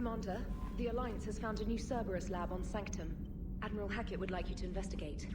Commander, the Alliance has found a new Cerberus lab on Sanctum. Admiral Hackett would like you to investigate.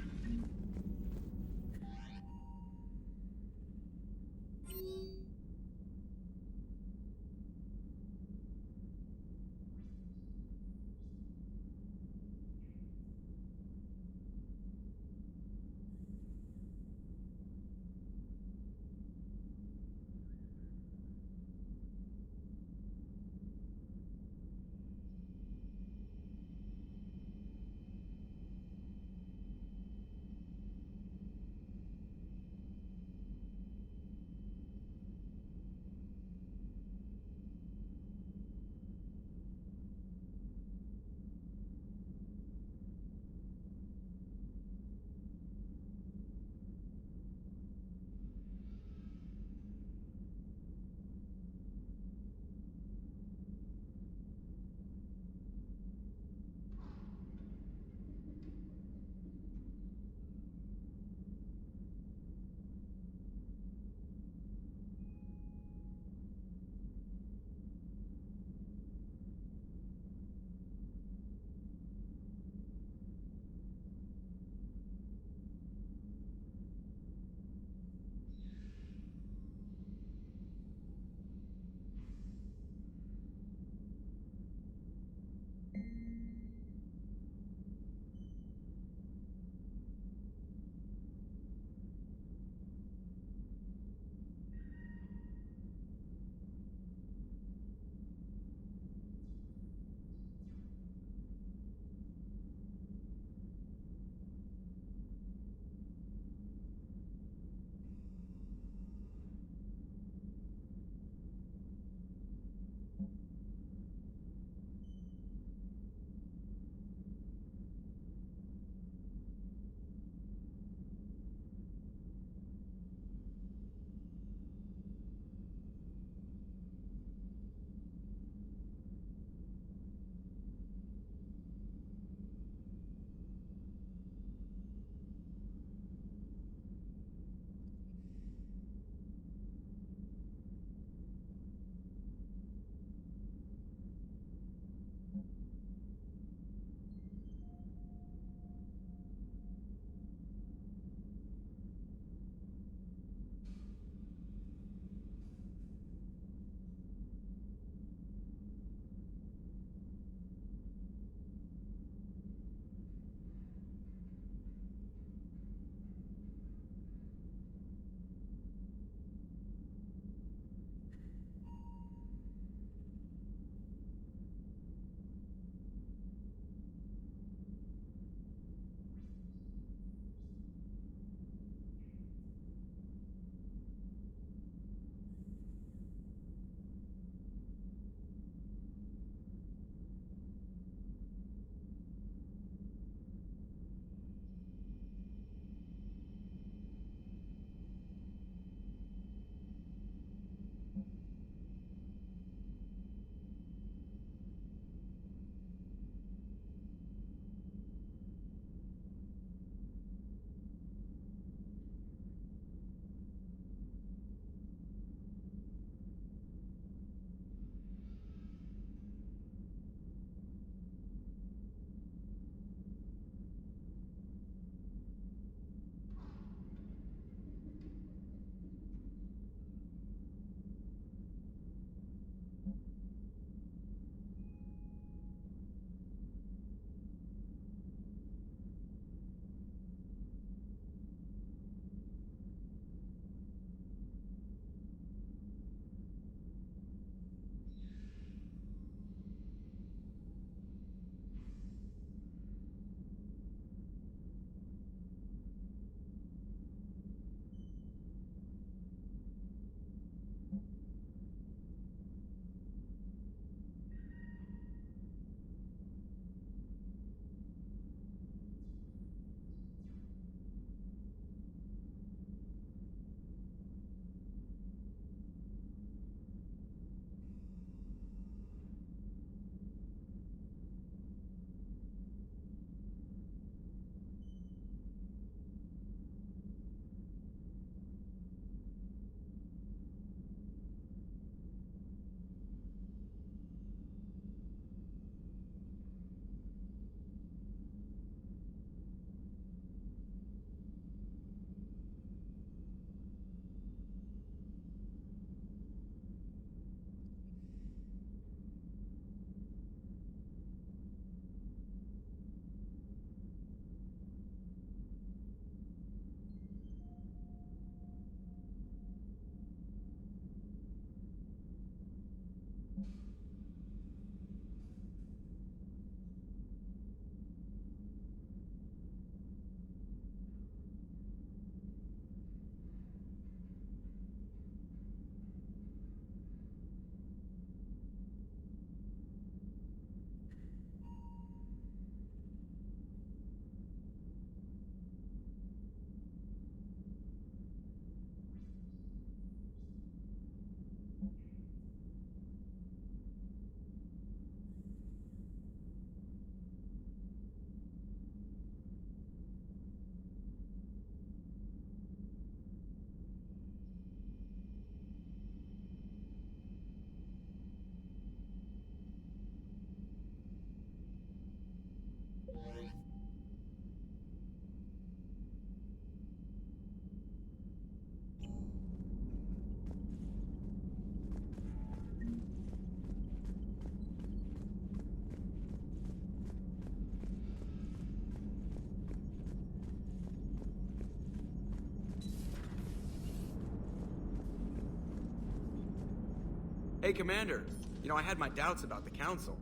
Hey, Commander. You know, I had my doubts about the Council.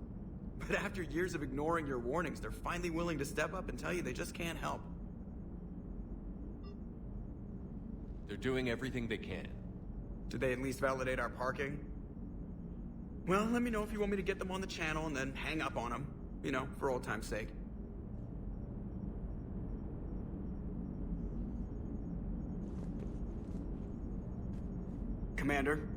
But after years of ignoring your warnings, they're finally willing to step up and tell you they just can't help. They're doing everything they can. Did they at least validate our parking? Well, let me know if you want me to get them on the channel and then hang up on them. You know, for old time's sake. Commander?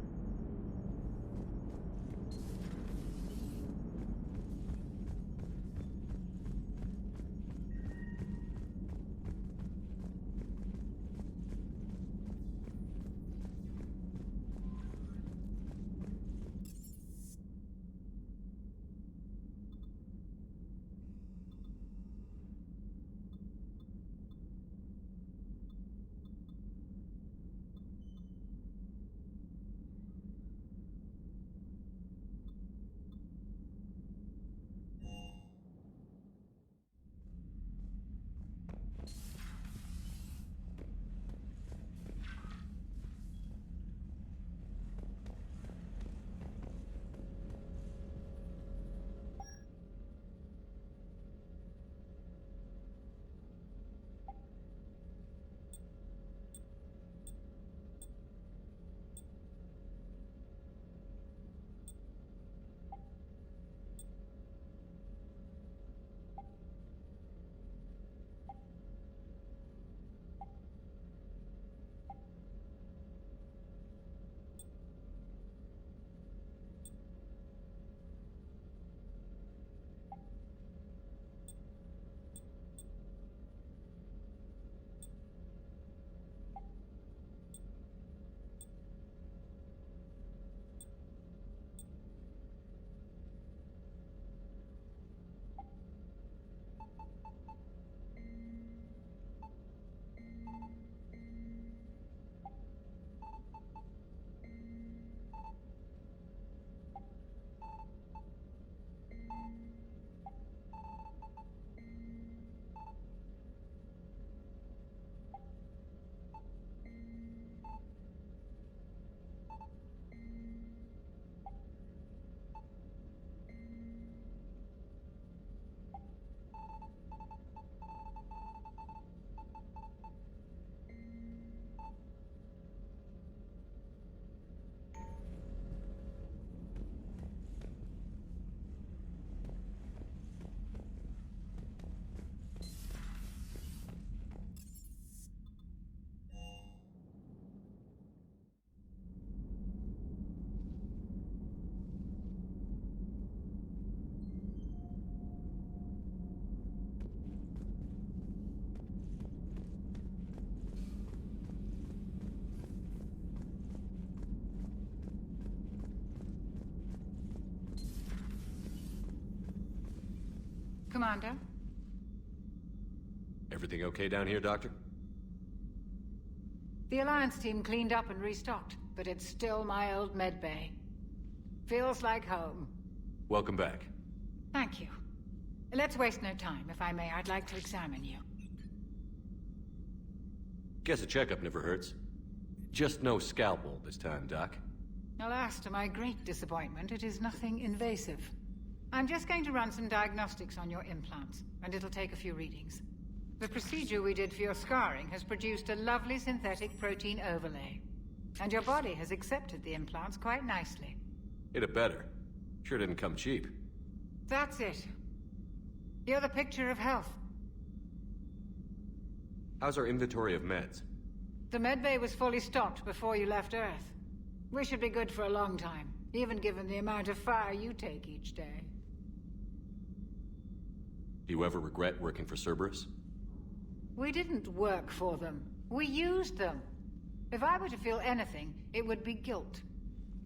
Commander? Everything okay down here, Doctor? The Alliance team cleaned up and restocked, but it's still my old medbay. Feels like home. Welcome back. Thank you. Let's waste no time. If I may, I'd like to examine you. Guess a checkup never hurts. Just no scalpel this time, Doc. Alas, to my great disappointment, it is nothing invasive. I'm just going to run some diagnostics on your implants, and it'll take a few readings. The procedure we did for your scarring has produced a lovely synthetic protein overlay. And your body has accepted the implants quite nicely. Hit it better. Sure didn't come cheap. That's it. You're the picture of health. How's our inventory of meds? The medbay was fully stocked before you left Earth. We should be good for a long time, even given the amount of fire you take each day. Do you ever regret working for Cerberus? We didn't work for them. We used them. If I were to feel anything, it would be guilt.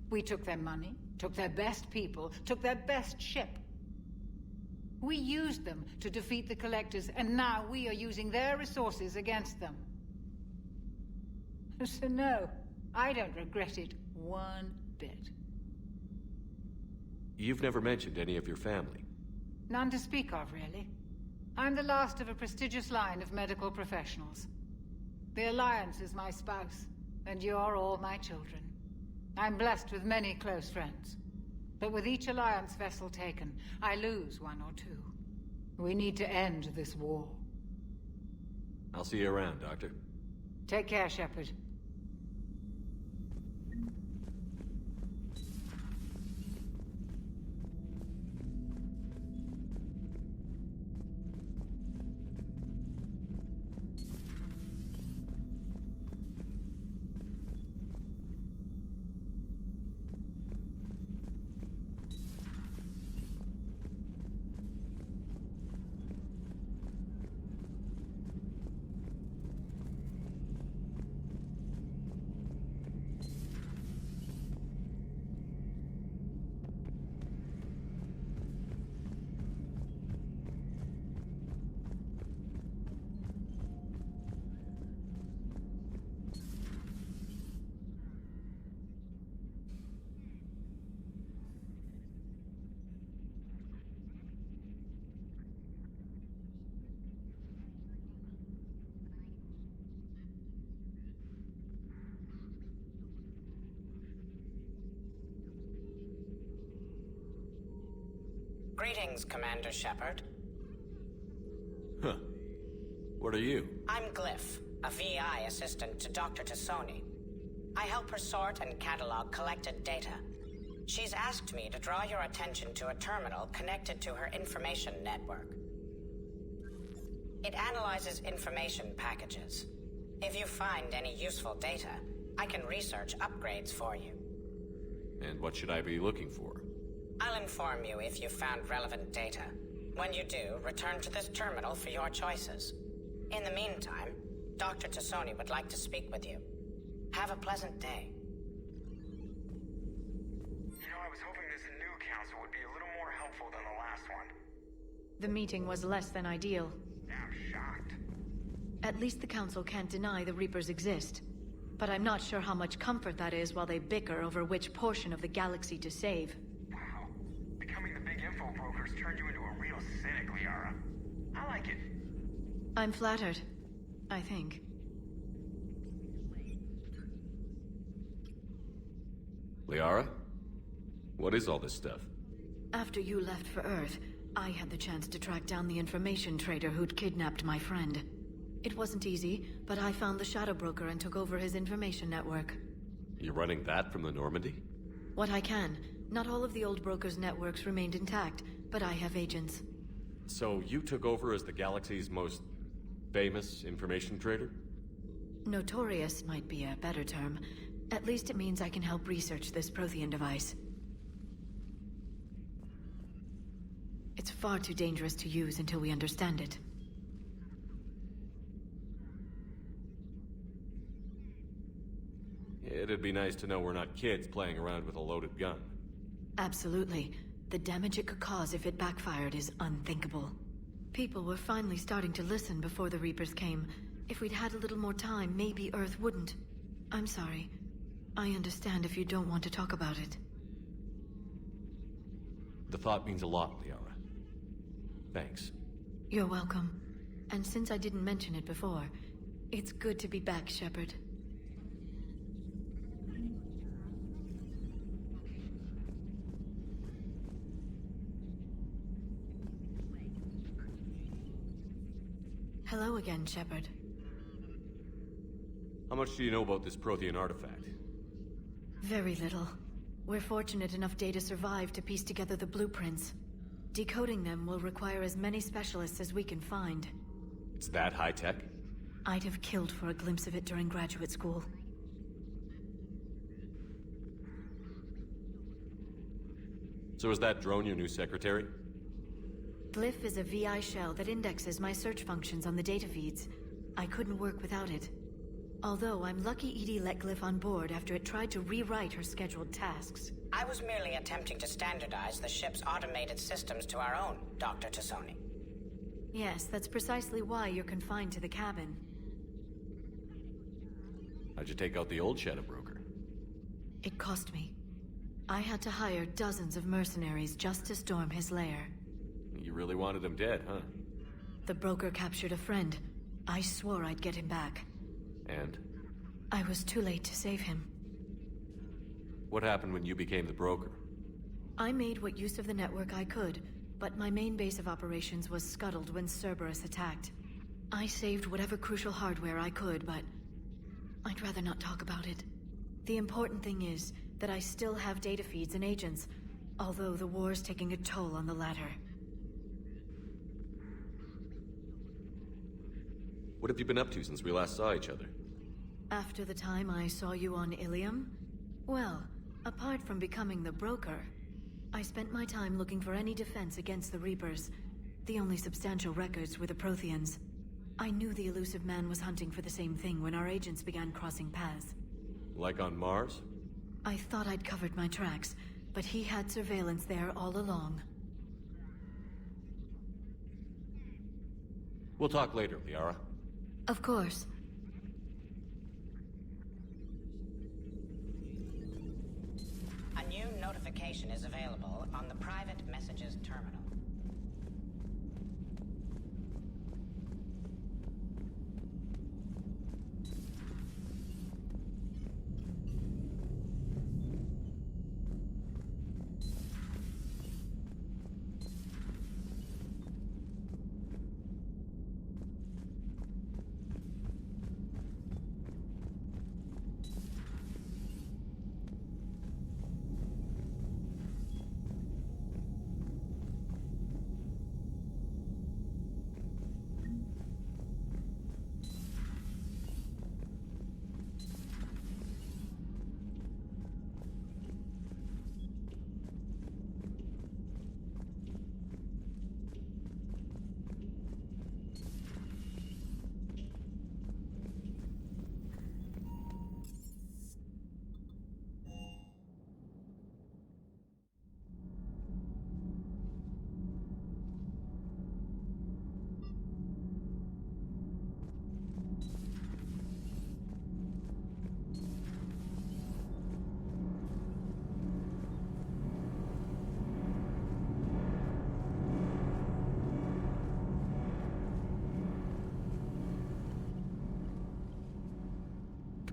We took their money, took their best people, took their best ship. We used them to defeat the Collectors, and now we are using their resources against them. So no, I don't regret it one bit. You've never mentioned any of your family. None to speak of, really. I'm the last of a prestigious line of medical professionals. The Alliance is my spouse, and you're all my children. I'm blessed with many close friends. But with each Alliance vessel taken, I lose one or two. We need to end this war. I'll see you around, Doctor. Take care, Shepard. Greetings, Commander Shepard. Huh. What are you? I'm Glyph, a VI assistant to Dr. Tassoni. I help her sort and catalog collected data. She's asked me to draw your attention to a terminal connected to her information network. It analyzes information packages. If you find any useful data, I can research upgrades for you. And what should I be looking for? I'll inform you if you've found relevant data. When you do, return to this terminal for your choices. In the meantime, Dr. Tassoni would like to speak with you. Have a pleasant day. You know, I was hoping this new council would be a little more helpful than the last one. The meeting was less than ideal. I'm shocked. At least the Council can't deny the Reapers exist. But I'm not sure how much comfort that is while they bicker over which portion of the galaxy to save. Wow. Becoming the big info brokers turned you into a real cynic, Liara. I like it. I'm flattered. I think. Liara? What is all this stuff? After you left for Earth, I had the chance to track down the information trader who'd kidnapped my friend. It wasn't easy, but I found the Shadow Broker and took over his information network. You're running that from the Normandy? What I can. Not all of the old broker's networks remained intact, but I have agents. So you took over as the galaxy's most famous information trader? Notorious might be a better term. At least it means I can help research this Prothean device. It's far too dangerous to use until we understand it. It'd be nice to know we're not kids playing around with a loaded gun. Absolutely. The damage it could cause if it backfired is unthinkable. People were finally starting to listen before the Reapers came. If we'd had a little more time, maybe Earth wouldn't. I'm sorry. I understand if you don't want to talk about it. The thought means a lot, Liara. Thanks. You're welcome. And since I didn't mention it before, it's good to be back, Shepard. Hello again, Shepard. How much do you know about this Prothean artifact? Very little. We're fortunate enough Data survived to piece together the blueprints. Decoding them will require as many specialists as we can find. It's that high-tech? I'd have killed for a glimpse of it during graduate school. So is that drone your new secretary? Glyph is a VI shell that indexes my search functions on the data feeds. I couldn't work without it. Although I'm lucky EDI let Glyph on board after it tried to rewrite her scheduled tasks. I was merely attempting to standardize the ship's automated systems to our own, Dr. Tassoni. Yes, that's precisely why you're confined to the cabin. How'd you take out the old Shadow Broker? It cost me. I had to hire dozens of mercenaries just to storm his lair. You really wanted him dead, huh? The broker captured a friend. I swore I'd get him back. And? I was too late to save him. What happened when you became the broker? I made what use of the network I could, but my main base of operations was scuttled when Cerberus attacked. I saved whatever crucial hardware I could, but I'd rather not talk about it. The important thing is that I still have data feeds and agents, although the war's taking a toll on the latter. What have you been up to since we last saw each other? After the time I saw you on Ilium? Well, apart from becoming the broker, I spent my time looking for any defense against the Reapers. The only substantial records were the Protheans. I knew the elusive man was hunting for the same thing when our agents began crossing paths. Like on Mars? I thought I'd covered my tracks, but he had surveillance there all along. We'll talk later, Liara. Of course. A new notification is available on the private messages terminal.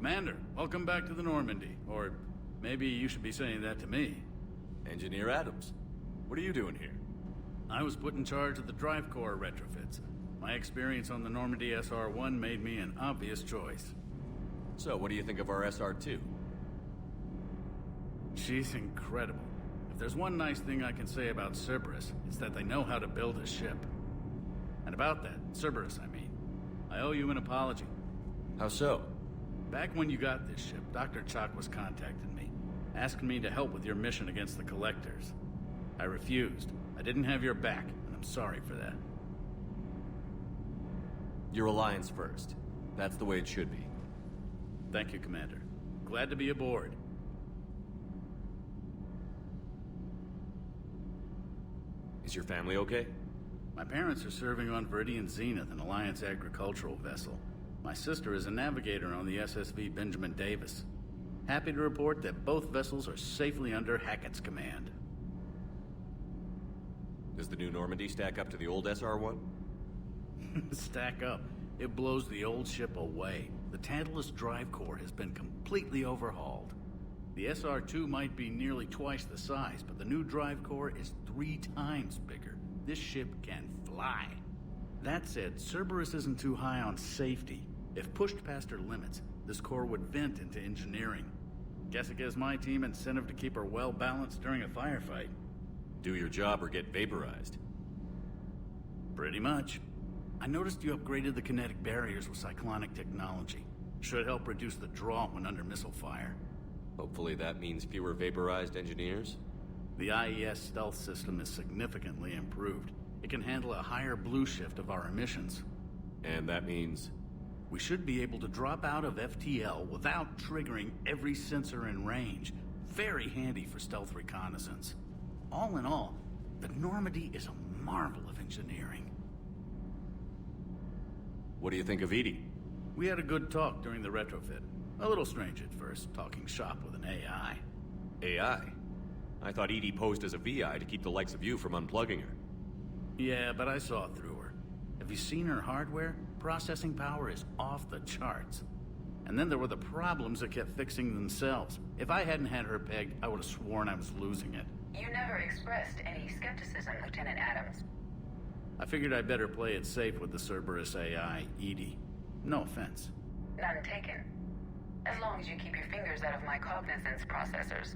Commander, welcome back to the Normandy. Or maybe you should be saying that to me. Engineer Adams. What are you doing here? I was put in charge of the drive core retrofits. My experience on the Normandy SR-1 made me an obvious choice. So, what do you think of our SR-2? She's incredible. If there's one nice thing I can say about Cerberus, it's that they know how to build a ship. And about that, Cerberus, I mean, I owe you an apology. How so? Back when you got this ship, Dr. Chalk was contacting me, asking me to help with your mission against the Collectors. I refused. I didn't have your back, and I'm sorry for that. Your alliance first. That's the way it should be. Thank you, Commander. Glad to be aboard. Is your family okay? My parents are serving on Viridian Zenith, an Alliance agricultural vessel. My sister is a navigator on the SSV Benjamin Davis. Happy to report that both vessels are safely under Hackett's command. Does the new Normandy stack up to the old SR-1? Stack up. It blows the old ship away. The Tantalus drive core has been completely overhauled. The SR-2 might be nearly twice the size, but the new drive core is 3 times bigger. This ship can fly. That said, Cerberus isn't too high on safety. If pushed past her limits, this core would vent into engineering. Guess it gives my team incentive to keep her well balanced during a firefight. Do your job or get vaporized. Pretty much. I noticed you upgraded the kinetic barriers with cyclonic technology. Should help reduce the draw when under missile fire. Hopefully that means fewer vaporized engineers? The IES stealth system is significantly improved. It can handle a higher blue shift of our emissions. And that means... We should be able to drop out of FTL without triggering every sensor in range. Very handy for stealth reconnaissance. All in all, the Normandy is a marvel of engineering. What do you think of Edie? We had a good talk during the retrofit. A little strange at first, talking shop with an AI. AI? I thought Edie posed as a VI to keep the likes of you from unplugging her. Yeah, but I saw through her. Have you seen her hardware? Processing power is off the charts. And then there were the problems that kept fixing themselves. If I hadn't had her pegged, I would have sworn I was losing it. You never expressed any skepticism, Lieutenant Adams. I figured I'd better play it safe with the Cerberus AI, Edie. No offense. None taken. As long as you keep your fingers out of my cognizance processors.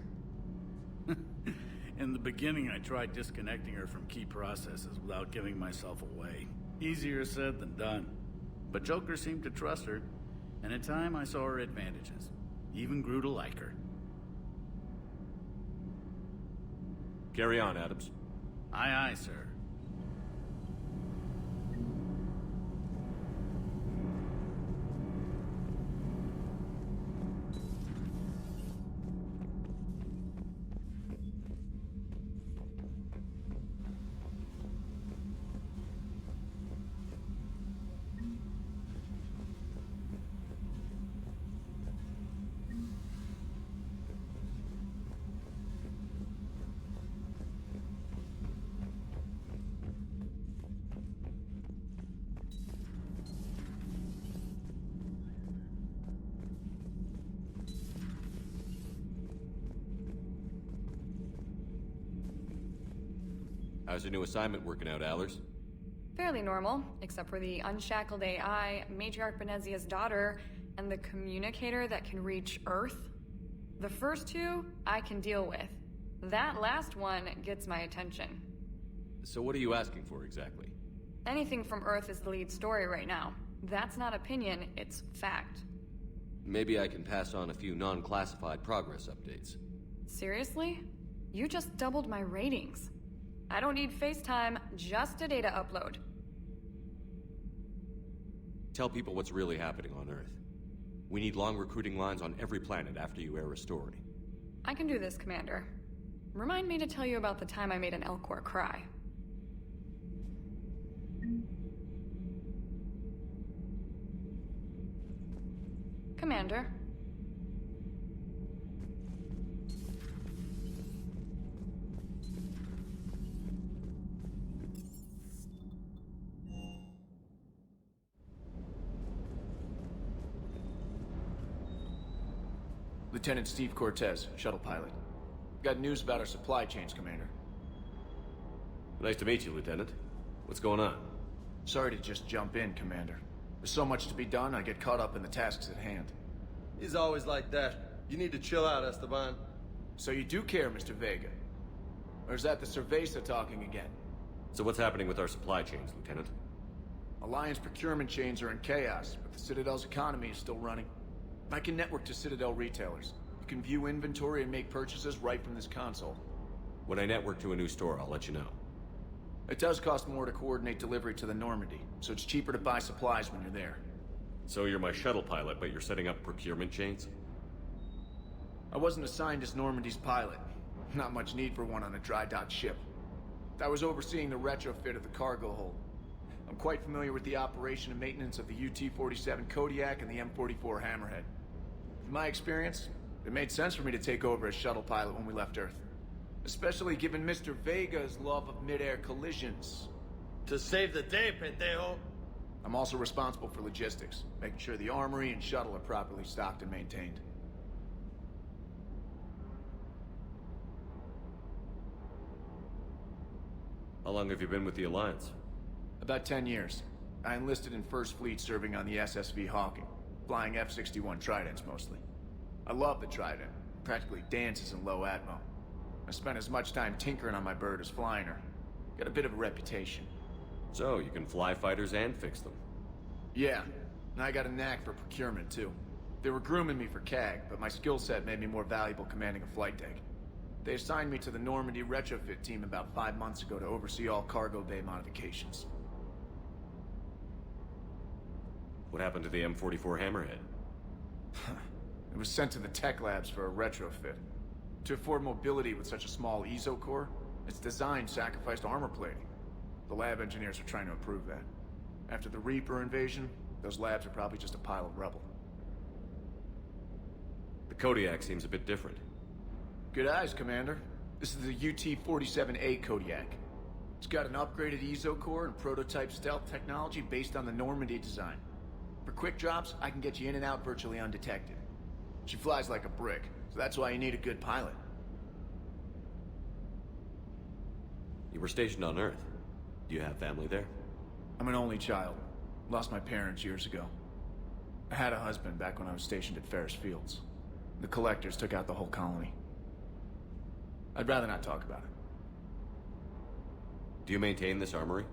In the beginning, I tried disconnecting her from key processes without giving myself away. Easier said than done. But Joker seemed to trust her, and in time I saw her advantages. Even grew to like her. Carry on, Adams. Aye, aye, sir. How's your new assignment working out, Allers? Fairly normal, except for the unshackled AI, Matriarch Benezia's daughter, and the communicator that can reach Earth. The first two, I can deal with. That last one gets my attention. So what are you asking for exactly? Anything from Earth is the lead story right now. That's not opinion, it's fact. Maybe I can pass on a few non-classified progress updates. Seriously? You just doubled my ratings. I don't need FaceTime, just a data upload. Tell people what's really happening on Earth. We need long recruiting lines on every planet after you air a story. I can do this, Commander. Remind me to tell you about the time I made an Elcor cry. Commander. Lieutenant Steve Cortez, shuttle pilot. Got news about our supply chains, Commander. Nice to meet you, Lieutenant. What's going on? Sorry to just jump in, Commander. There's so much to be done, I get caught up in the tasks at hand. He's always like that. You need to chill out, Esteban. So you do care, Mr. Vega? Or is that the Cerveza talking again? So what's happening with our supply chains, Lieutenant? Alliance procurement chains are in chaos, but the Citadel's economy is still running. I can network to Citadel retailers. You can view inventory and make purchases right from this console. When I network to a new store, I'll let you know. It does cost more to coordinate delivery to the Normandy, so it's cheaper to buy supplies when you're there. So you're my shuttle pilot, but you're setting up procurement chains? I wasn't assigned as Normandy's pilot. Not much need for one on a dry dock ship. I was overseeing the retrofit of the cargo hold. I'm quite familiar with the operation and maintenance of the UT-47 Kodiak and the M44 Hammerhead. In my experience, it made sense for me to take over as shuttle pilot when we left Earth. Especially given Mr. Vega's love of mid-air collisions. To save the day, pendejo. I'm also responsible for logistics, making sure the armory and shuttle are properly stocked and maintained. How long have you been with the Alliance? About 10 years. I enlisted in First Fleet serving on the SSV Hawking, flying F-61 Tridents mostly. I love the Trident, practically dances in low atmo. I spent as much time tinkering on my bird as flying her. Got a bit of a reputation. So, you can fly fighters and fix them? Yeah, and I got a knack for procurement too. They were grooming me for CAG, but my skill set made me more valuable commanding a flight deck. They assigned me to the Normandy retrofit team about 5 months ago to oversee all cargo bay modifications. What happened to the M44 Hammerhead? It was sent to the tech labs for a retrofit. To afford mobility with such a small ESO core, its design sacrificed armor plating. The lab engineers are trying to improve that. After the Reaper invasion, those labs are probably just a pile of rubble. The Kodiak seems a bit different. Good eyes, Commander. This is the UT-47A Kodiak. It's got an upgraded ESO core and prototype stealth technology based on the Normandy design. For quick drops, I can get you in and out virtually undetected. She flies like a brick, so that's why you need a good pilot. You were stationed on Earth. Do you have family there? I'm an only child. Lost my parents years ago. I had a husband back when I was stationed at Ferris Fields. The collectors took out the whole colony. I'd rather not talk about it. Do you maintain this armory?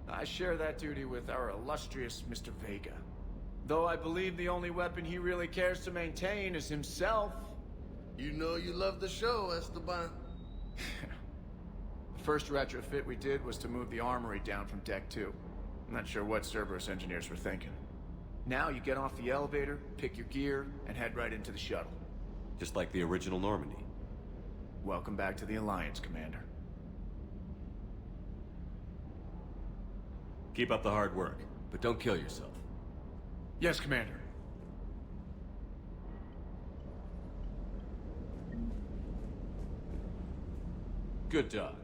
I share that duty with our illustrious Mr. Vega. Though I believe the only weapon he really cares to maintain is himself. You know you love the show, Esteban. The first retrofit we did was to move the armory down from Deck 2. I'm not sure what Cerberus engineers were thinking. Now you get off the elevator, pick your gear, and head right into the shuttle. Just like the original Normandy. Welcome back to the Alliance, Commander. Keep up the hard work, but don't kill yourself. Yes, Commander. Good job.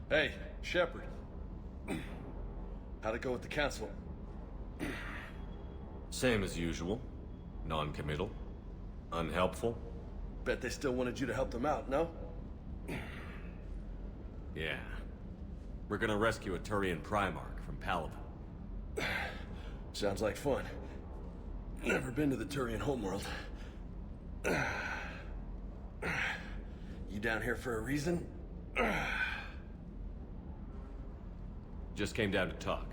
Hey, Shepard. How'd it go with the council? Same as usual. Non-committal. Unhelpful. Bet they still wanted you to help them out, no? Yeah. We're gonna rescue a Turian Primarch from Palaven. Sounds like fun. Never been to the Turian homeworld. You down here for a reason? Just came down to talk.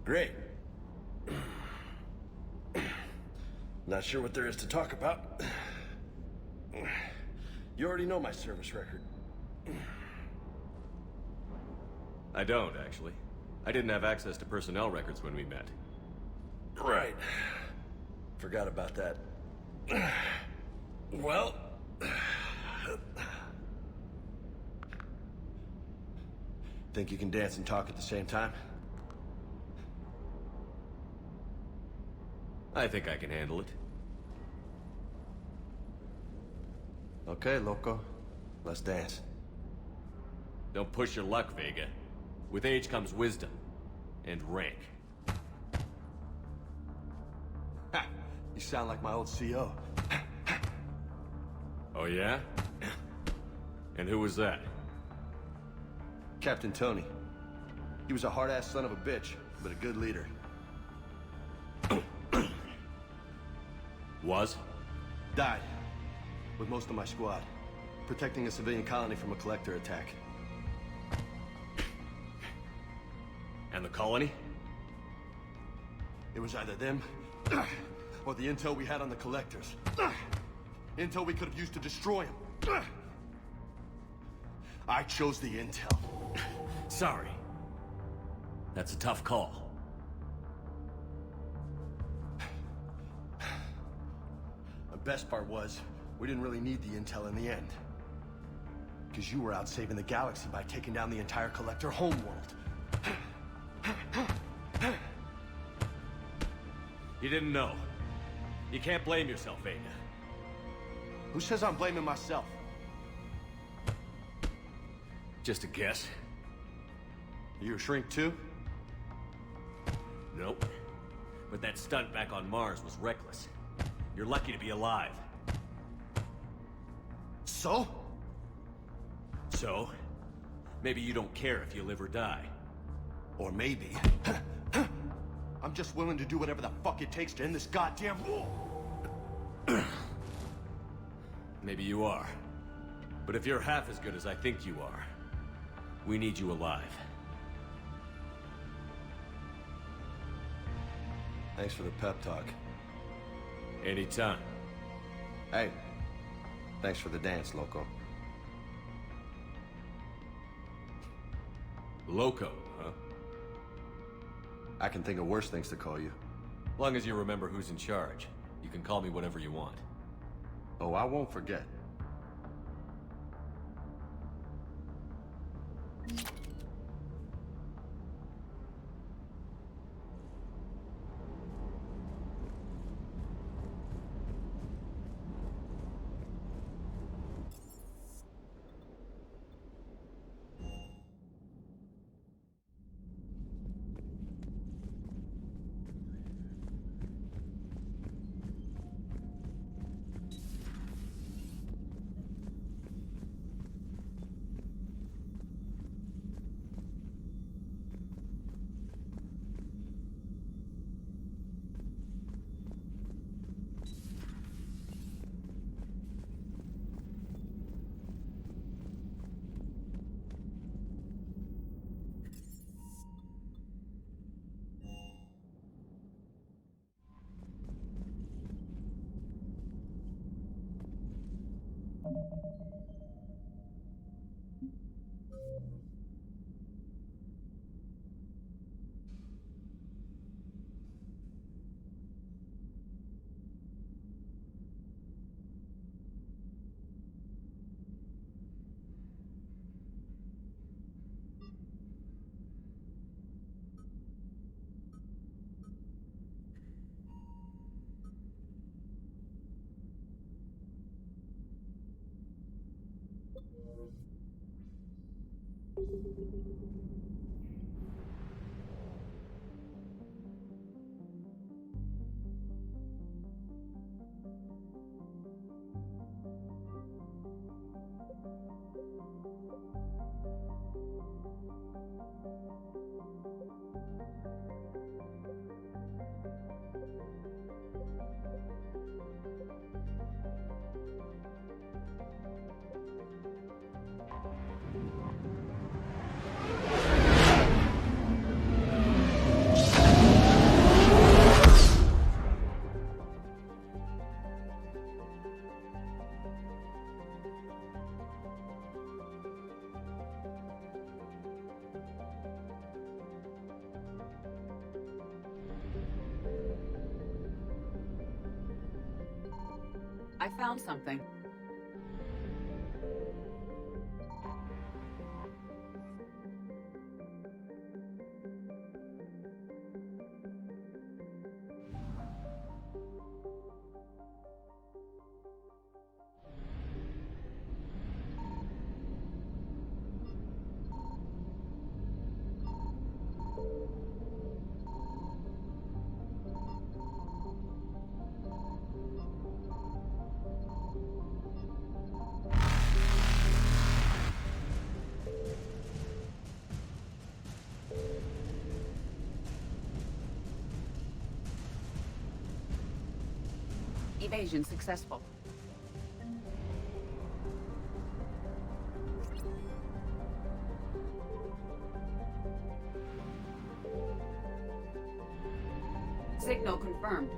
Great. Not sure what there is to talk about. You already know my service record. I don't, actually. I didn't have access to personnel records when we met. Right. Forgot about that. Well... Think you can dance and talk at the same time? I think I can handle it. Okay, loco. Let's dance. Don't push your luck, Vega. With age comes wisdom. And rank. Ha! You sound like my old CO. Oh yeah? And who was that? Captain Tony. He was a hard-ass son of a bitch, but a good leader. Was? Died. With most of my squad. Protecting a civilian colony from a collector attack. And the colony? It was either them, or the intel we had on the collectors. Intel we could have used to destroy them. I chose the intel. Sorry. That's a tough call. The best part was, we didn't really need the intel in the end. Because you were out saving the galaxy by taking down the entire collector homeworld. You didn't know. You can't blame yourself, Vega. Who says I'm blaming myself? Just a guess. You a shrink too? Nope. But that stunt back on Mars was reckless. You're lucky to be alive. So? So? Maybe you don't care if you live or die. Or maybe... I'm just willing to do whatever the fuck it takes to end this goddamn war! Maybe you are. But if you're half as good as I think you are, we need you alive. Thanks for the pep talk. Anytime. Hey, thanks for the dance, loco. Loco, huh? I can think of worse things to call you. Long as you remember who's in charge, you can call me whatever you want. Oh, I won't forget. I found something. Evasion successful. Signal confirmed.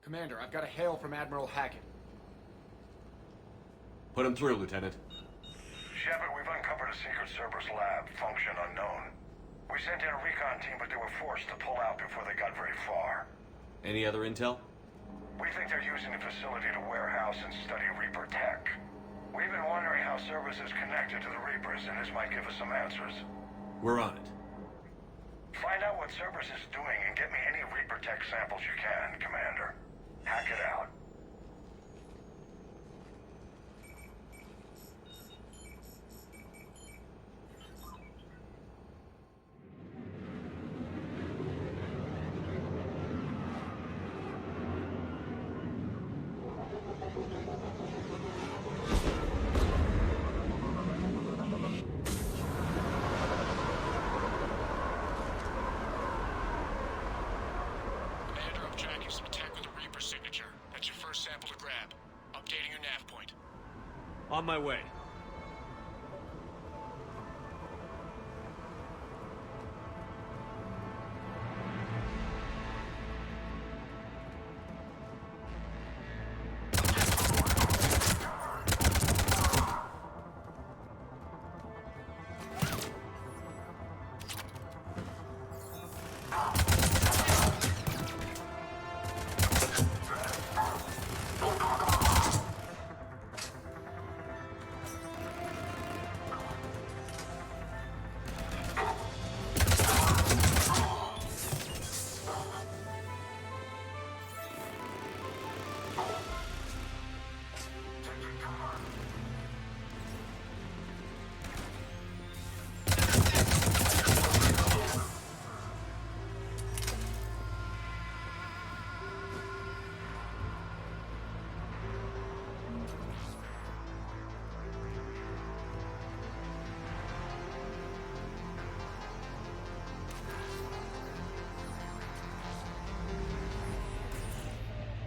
Commander, I've got a hail from Admiral Hackett. Put him through, Lieutenant. Shepard, we've uncovered a secret Cerberus lab, function unknown. We sent in a recon team, but they were forced to pull out before they got very far. Any other intel? We think they're using the facility to warehouse and study Reaper tech. We've been wondering how Cerberus is connected to the Reapers, and this might give us some answers. We're on it. Find out what Cerberus is doing and get me any Reaper tech samples you can, Commander. Hack it out. On my way.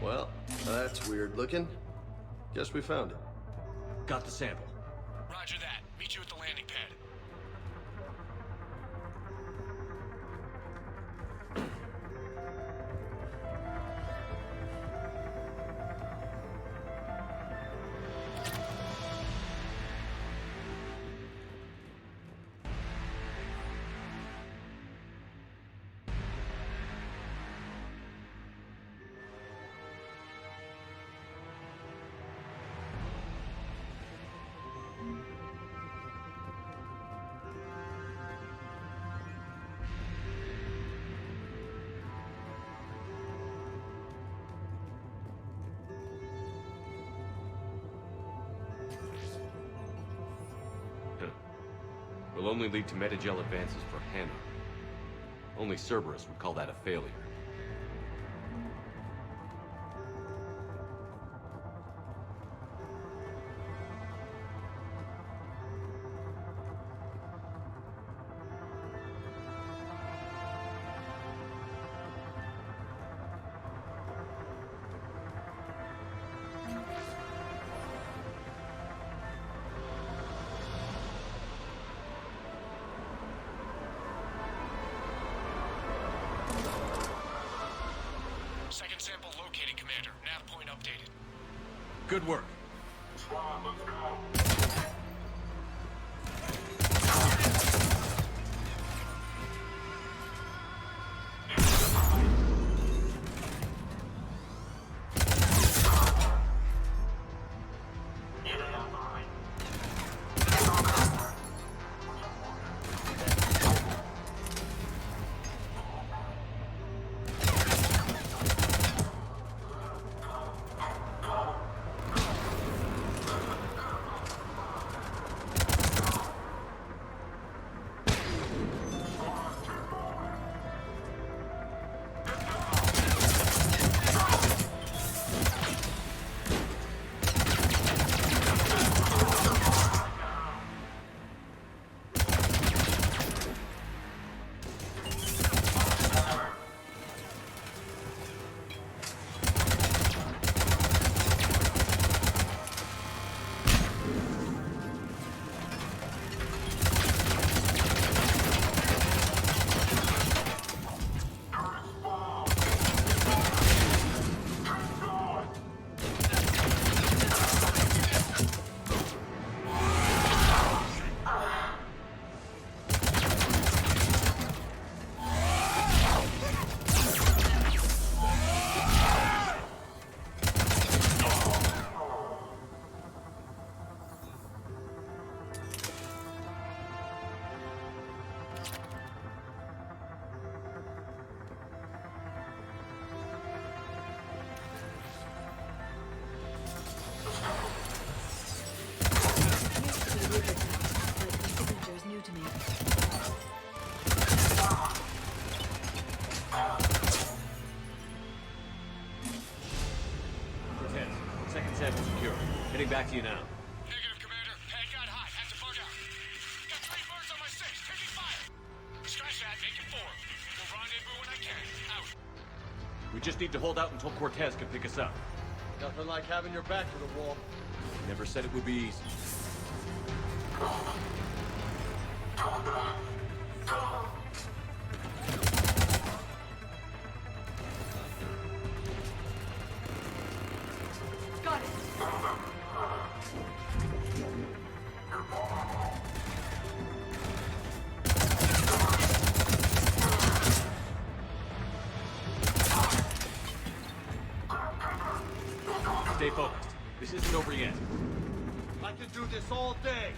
Well, that's weird looking. Guess we found it. Got the sample. Roger that. Meet you at the landing pad. Will only lead to metagel advances for Hannah. Only Cerberus would call that a failure. Second sample located, Commander. Nav point updated. Good work. Squad, let's go. Getting back to you now. Negative, Commander. Pad got hot. Had to bug out. Got 3 birds on my 6. Taking fire. Scratch that. Make it 4. We'll rendezvous when I can. Out. We just need to hold out until Cortez can pick us up. Nothing like having your back to the wall. Never said it would be easy. Got it. Stay focused. This isn't over yet. I can do this all day.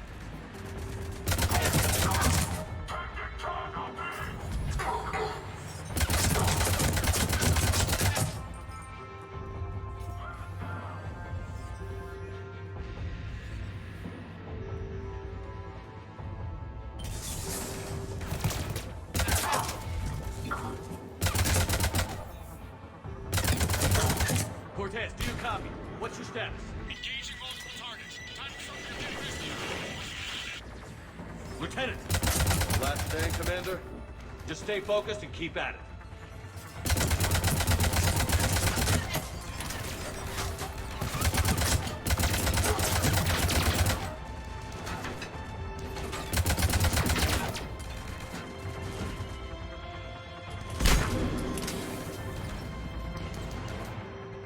Cortez, do you copy? What's your status? Engaging multiple targets. Time for something to Lieutenant! Last thing, Commander? Just stay focused and keep at it.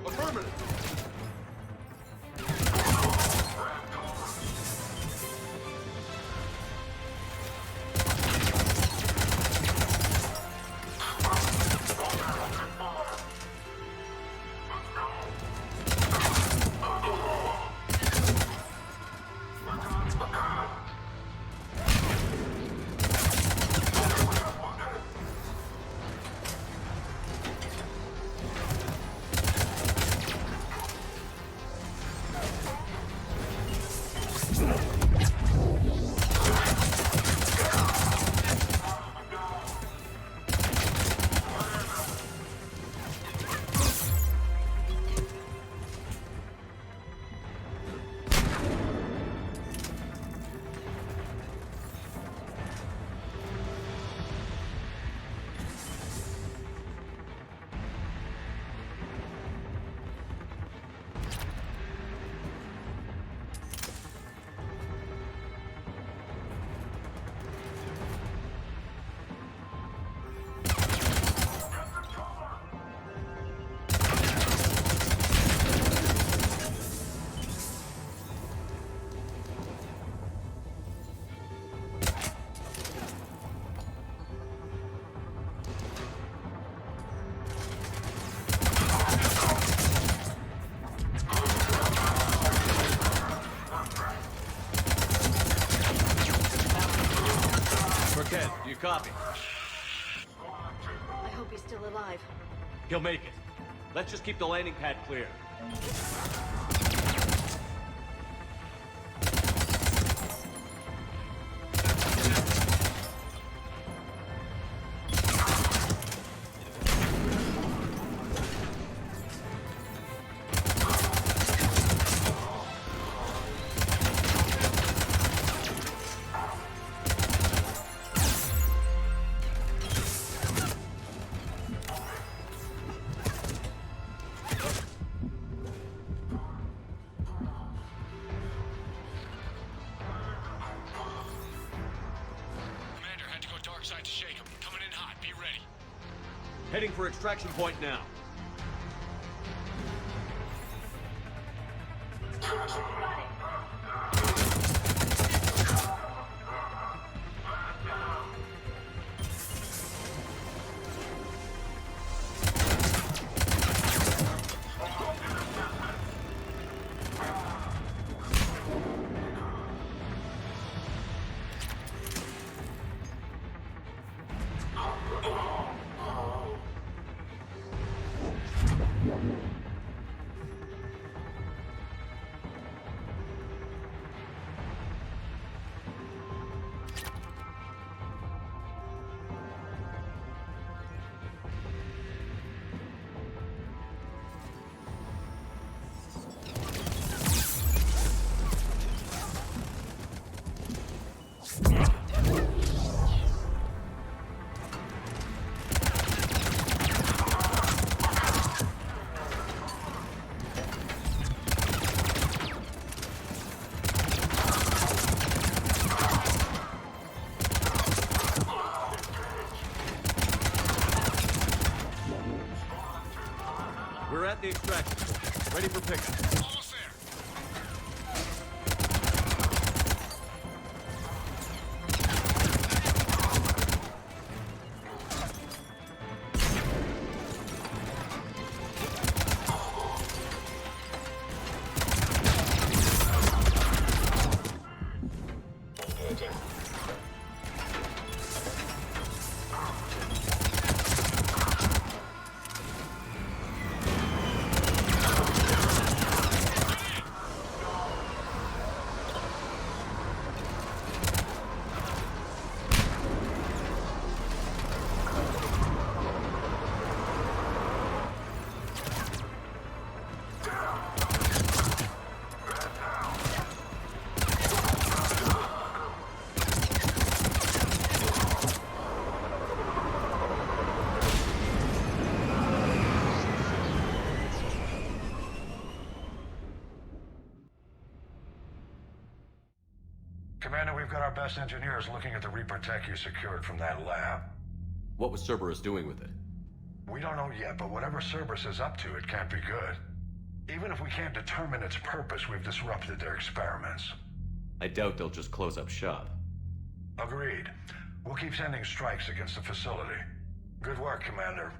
Affirmative. Cortez, do you copy? I hope he's still alive. He'll make it. Let's just keep the landing pad clear. Side to shake him. Coming in hot. Be ready. Heading for extraction point now. We're at the extraction point. Ready for pickup. Almost there. Commander, we've got our best engineers looking at the Reaper tech you secured from that lab. What was Cerberus doing with it? We don't know yet, but whatever Cerberus is up to, it can't be good. Even if we can't determine its purpose, we've disrupted their experiments. I doubt they'll just close up shop. Agreed. We'll keep sending strikes against the facility. Good work, Commander.